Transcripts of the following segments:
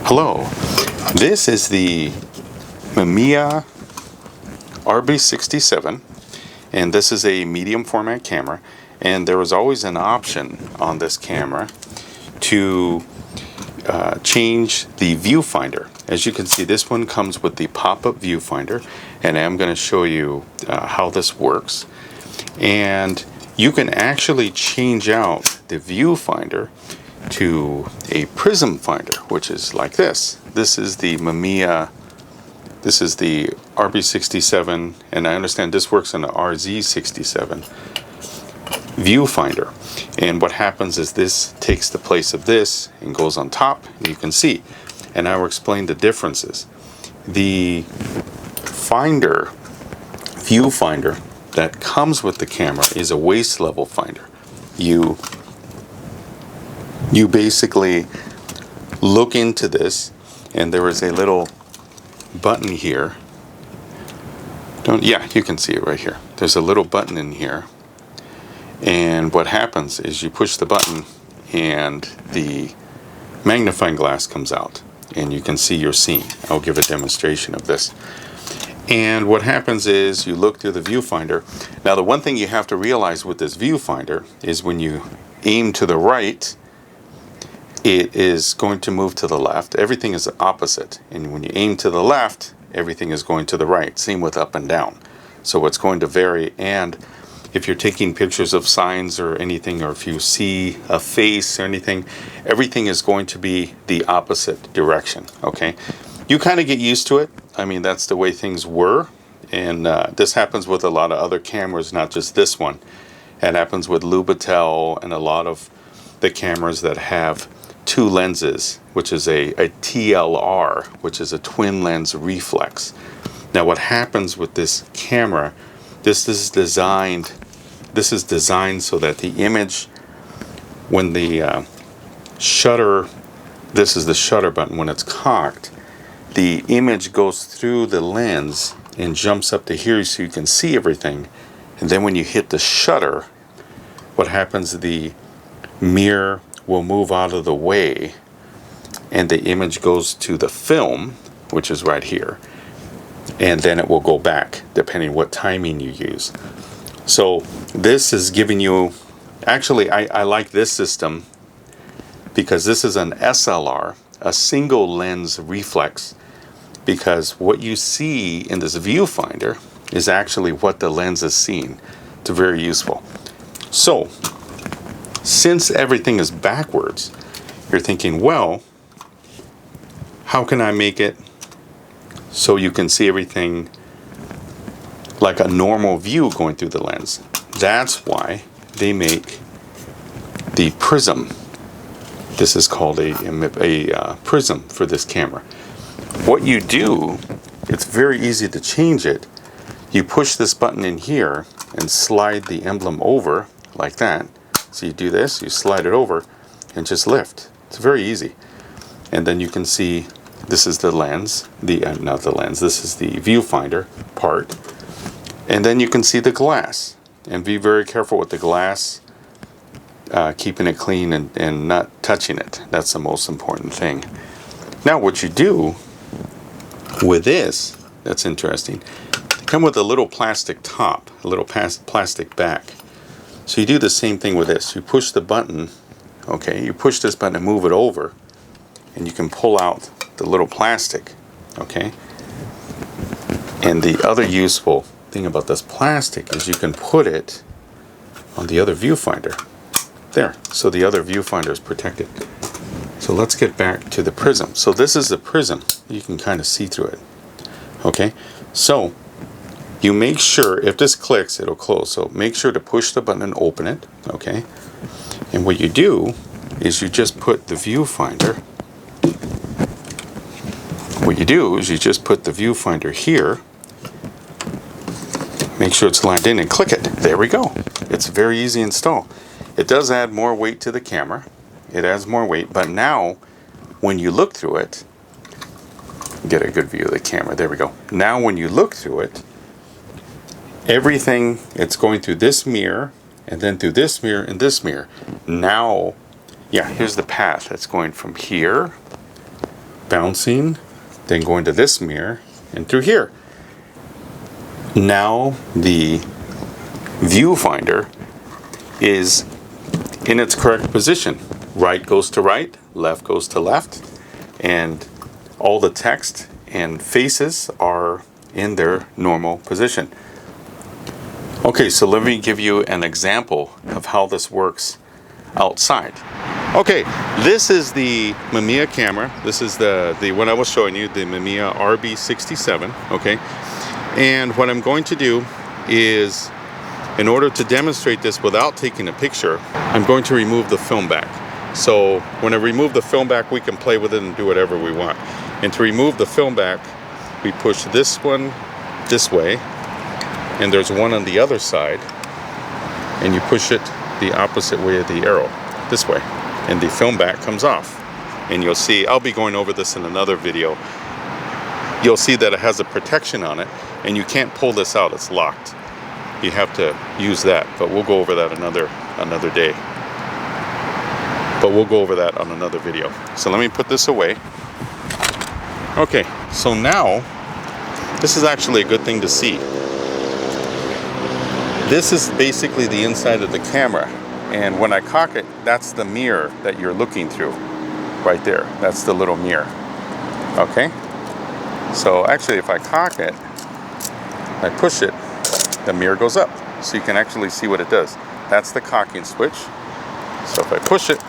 Hello, this is the Mamiya RB67, and this is a medium format camera, and there was always an option on this camera to change the viewfinder. As you can see, this one comes with the pop-up viewfinder, and I'm going to show you how this works. And you can actually change out the viewfinder to a prism finder, which is like this. This is the Mamiya, this is the RB67, and I understand this works on the RZ67 viewfinder. And what happens is this takes the place of this and goes on top, and you can see. And I will explain the differences. The viewfinder that comes with the camera is a waist level finder. You basically look into this, and there is a little button here. You can see it right here. There's a little button in here, and what happens is you push the button and the magnifying glass comes out, and you can see your scene. I'll give a demonstration of this. And what happens is you look through the viewfinder. Now, the one thing you have to realize with this viewfinder is when you aim to the right, it is going to move to the left. Everything is opposite. And when you aim to the left, everything is going to the right. Same with up and down. So it's going to vary. And if you're taking pictures of signs or anything, or if you see a face or anything, everything is going to be the opposite direction. Okay? You kind of get used to it. I mean, that's the way things were. And this happens with a lot of other cameras, not just this one. It happens with Lubitel and a lot of the cameras that have two lenses, which is a TLR, which is a twin lens reflex. Now, what happens with this camera, this is designed so that the image, when the shutter, this is the shutter button, when it's cocked, the image goes through the lens and jumps up to here so you can see everything. And then when you hit the shutter, what happens, the mirror will move out of the way, and the image goes to the film, which is right here, and then it will go back depending what timing you use. So this is giving you, actually I like this system because this is an SLR, a single lens reflex, because what you see in this viewfinder is actually what the lens is seeing. It's very useful. So since everything is backwards, you're thinking, well, how can I make it so you can see everything like a normal view going through the lens? That's why they make the prism. This is called a prism for this camera. What you do, it's very easy to change it. You push this button in here and slide the emblem over like that. So you do this, you slide it over and just lift. It's very easy. And then you can see this is the lens, not the lens, this is the viewfinder part. And then you can see the glass. And be very careful with the glass, keeping it clean and not touching it. That's the most important thing. Now what you do with this, that's interesting. They come with a little plastic top, a little plastic back. So you do the same thing with this. You push the button, okay, you push this button and move it over, and you can pull out the little plastic, okay? And the other useful thing about this plastic is you can put it on the other viewfinder. There, so the other viewfinder is protected. So let's get back to the prism. So this is the prism. You can kind of see through it, okay? So you make sure, if this clicks, it'll close. So make sure to push the button and open it, okay? And what you do is you just put the viewfinder, here, make sure it's lined in and click it. There we go. It's very easy to install. It does add more weight to the camera. It adds more weight, but now when you look through it, get a good view of the camera. There we go. Now when you look through it, everything, it's going through this mirror and then through this mirror and this mirror. Now, here's the path. It's going from here bouncing, then going to this mirror and through here. Now the viewfinder is in its correct position. Right goes to right, left goes to left, and all the text and faces are in their normal position. Okay, so let me give you an example of how this works outside. Okay, this is the Mamiya camera. This is the one I was showing you, the Mamiya RB67, okay? And what I'm going to do is, in order to demonstrate this without taking a picture, I'm going to remove the film back. So when I remove the film back, we can play with it and do whatever we want. And to remove the film back, we push this one this way, and there's one on the other side, and you push it the opposite way of the arrow, this way, and the film back comes off. And you'll see, I'll be going over this in another video, you'll see that it has a protection on it, and you can't pull this out, it's locked. You have to use that, but we'll go over that another day. But we'll go over that on another video. So let me put this away. Okay, so now, this is actually a good thing to see. This is basically the inside of the camera, and when I cock it, that's the mirror that you're looking through, right there. That's the little mirror, okay? So actually, if I cock it, I push it, the mirror goes up, so you can actually see what it does. That's the cocking switch. So if I push it,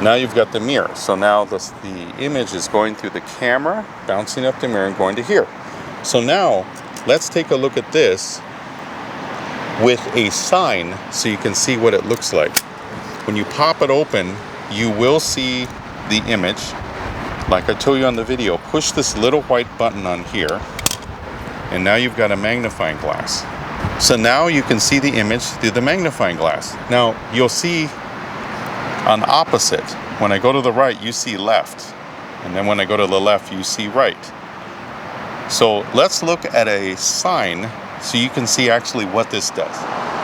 now you've got the mirror. So now the image is going through the camera, bouncing up the mirror and going to here. So now, let's take a look at this with a sign so you can see what it looks like. When you pop it open, you will see the image. Like I told you on the video, push this little white button on here, and now you've got a magnifying glass. So now you can see the image through the magnifying glass. Now you'll see on opposite, when I go to the right, you see left, and then when I go to the left, you see right. So let's look at a sign so you can see actually what this does.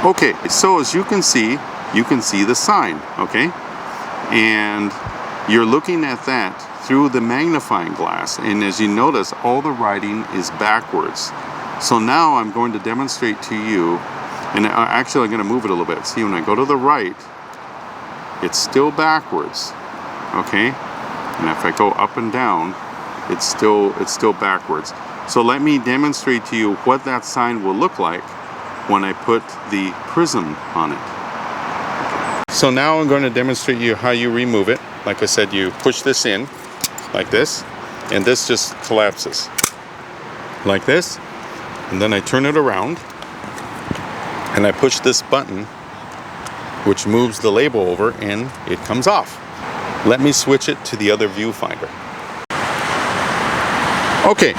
Okay, so as you can see the sign, okay? And you're looking at that through the magnifying glass, and as you notice, all the writing is backwards. So now I'm going to demonstrate to you, and actually I'm going to move it a little bit. See, when I go to the right, it's still backwards, okay? And if I go up and down, it's still backwards. So let me demonstrate to you what that sign will look like when I put the prism on it. So now I'm going to demonstrate you how you remove it. Like I said, you push this in like this, and this just collapses like this, and then I turn it around and I push this button, which moves the label over, and it comes off. Let me switch it to the other viewfinder. Okay,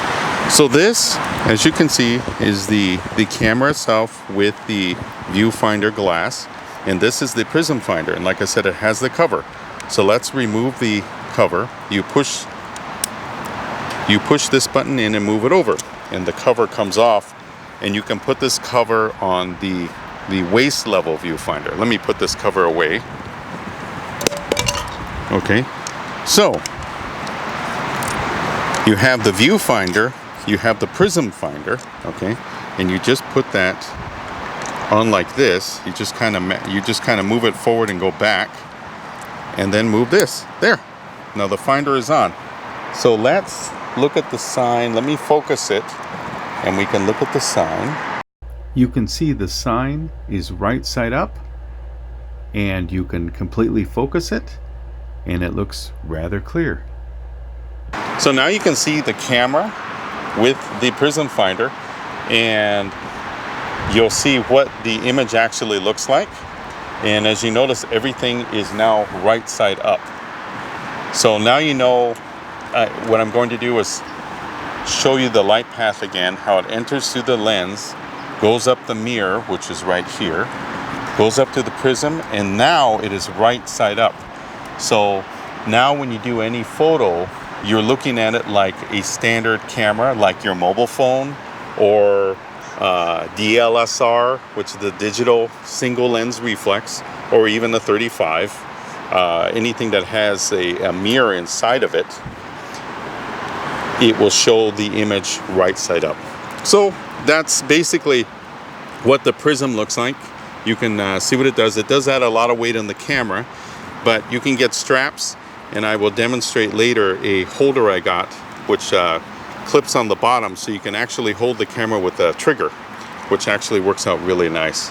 so this, as you can see, is the camera itself with the viewfinder glass, and this is the prism finder, and like I said, it has the cover. So let's remove the cover. You push this button in and move it over, and the cover comes off, and you can put this cover on the waist level viewfinder. Let me put this cover away. Okay, so you have the viewfinder, you have the prism finder, okay, and you just put that on like this. You just kind of move it forward and go back, and then move this there. Now the finder is on. So let's look at the sign. Let me focus it, and we can look at the sign. You can see the sign is right side up, and you can completely focus it, and it looks rather clear. So now you can see the camera with the prism finder, and you'll see what the image actually looks like. And as you notice, everything is now right side up. So now you know what I'm going to do is show you the light path again, how it enters through the lens, goes up the mirror, which is right here, goes up to the prism, and now it is right side up. So now when you do any photo, you're looking at it like a standard camera, like your mobile phone, or DLSR, which is the digital single lens reflex, or even the 35, anything that has a mirror inside of it. it will show the image right side up. So that's basically what the Prism looks like. You can see what it does. It does add a lot of weight on the camera, but you can get straps, and I will demonstrate later a holder I got, which clips on the bottom, so you can actually hold the camera with a trigger, which actually works out really nice.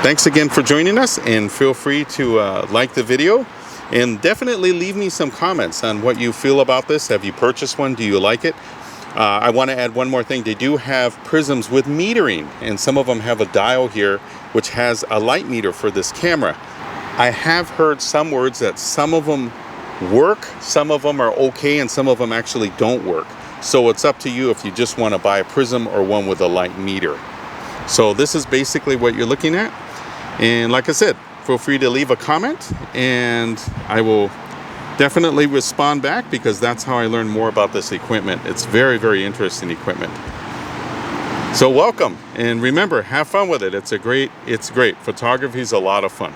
Thanks again for joining us, and feel free to like the video, and definitely leave me some comments on what you feel about this. Have you purchased one? Do you like it? I want to add one more thing. They do have Prisms with metering, and some of them have a dial here which has a light meter for this camera. I have heard some words that some of them work, some of them are okay, and some of them actually don't work. So it's up to you if you just want to buy a Prism or one with a light meter. So this is basically what you're looking at. And like I said, feel free to leave a comment, and I will definitely respond back, because that's how I learn more about this equipment. It's very, very interesting equipment. So welcome, and remember, have fun with it. It's great. Photography is a lot of fun.